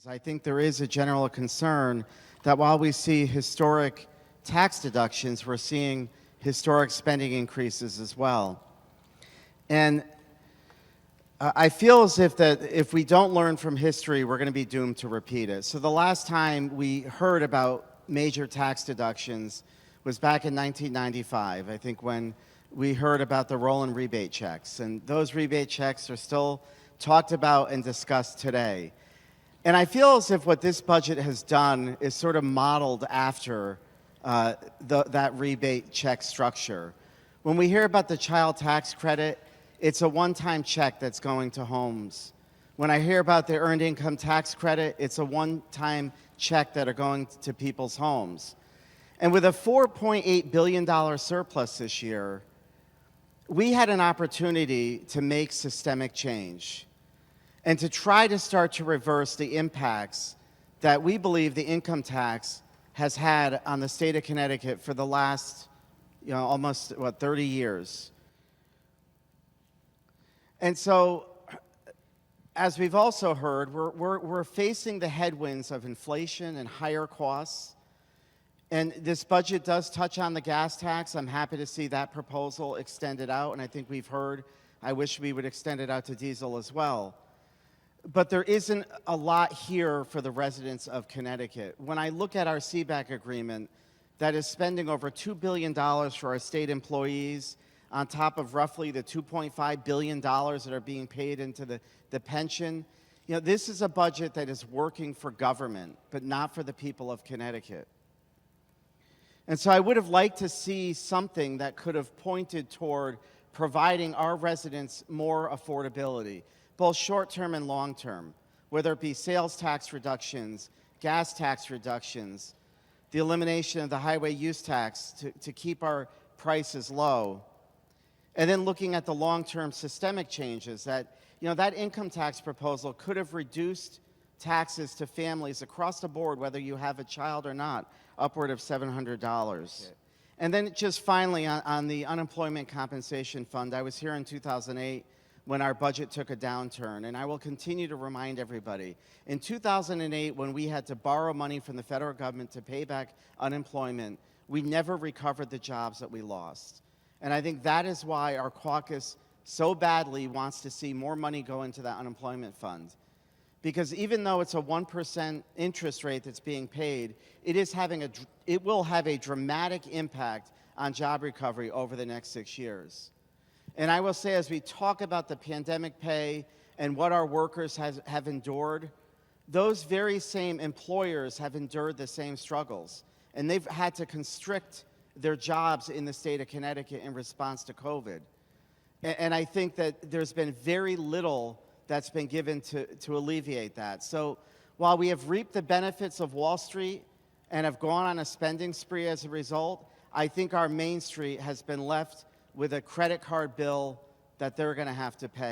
I think there is a general concern that while we see historic tax deductions, we're seeing historic spending increases as well. And I feel as if that if we don't learn from history, we're going to be doomed to repeat it. So the last time we heard about major tax deductions was back in 1995, I think, when we heard about the roll and rebate checks. And those rebate checks are still talked about and discussed today. And I feel as if what this budget has done is sort of modeled after that rebate check structure. When we hear about the child tax credit, it's a one-time check that's going to homes. When I hear about the earned income tax credit, it's a one-time check that are going to people's homes. And with a $4.8 billion surplus this year, we had an opportunity to make systemic change and to try to start to reverse the impacts that we believe the income tax has had on the state of Connecticut for the last, almost, 30 years. And so, as we've also heard, we're facing the headwinds of inflation and higher costs. And this budget does touch on the gas tax. I'm happy to see that proposal extended out, and I think we've heard, I wish we would extend it out to diesel as well. But there isn't a lot here for the residents of Connecticut. When I look at our CBAC agreement that is spending over $2 billion for our state employees, on top of roughly the $2.5 billion that are being paid into the pension, this is a budget that is working for government, but not for the people of Connecticut. And so I would have liked to see something that could have pointed toward providing our residents more affordability, both short-term and long-term, whether it be sales tax reductions, gas tax reductions, the elimination of the highway use tax to keep our prices low, and then looking at the long-term systemic changes that, that income tax proposal could have reduced taxes to families across the board, whether you have a child or not, upward of $700. And then just finally, on the unemployment compensation fund, I was here in 2008 when our budget took a downturn, and I will continue to remind everybody. In 2008, when we had to borrow money from the federal government to pay back unemployment, we never recovered the jobs that we lost. And I think that is why our caucus so badly wants to see more money go into that unemployment fund. Because even though it's a 1% interest rate that's being paid, it will have a dramatic impact on job recovery over the next 6 years. And I will say, as we talk about the pandemic pay and what our workers have endured, those very same employers have endured the same struggles. And they've had to constrict their jobs in the state of Connecticut in response to COVID. And I think that there's been very little that's been given to alleviate that. So while we have reaped the benefits of Wall Street and have gone on a spending spree as a result, I think our Main Street has been left with a credit card bill that they're going to have to pay.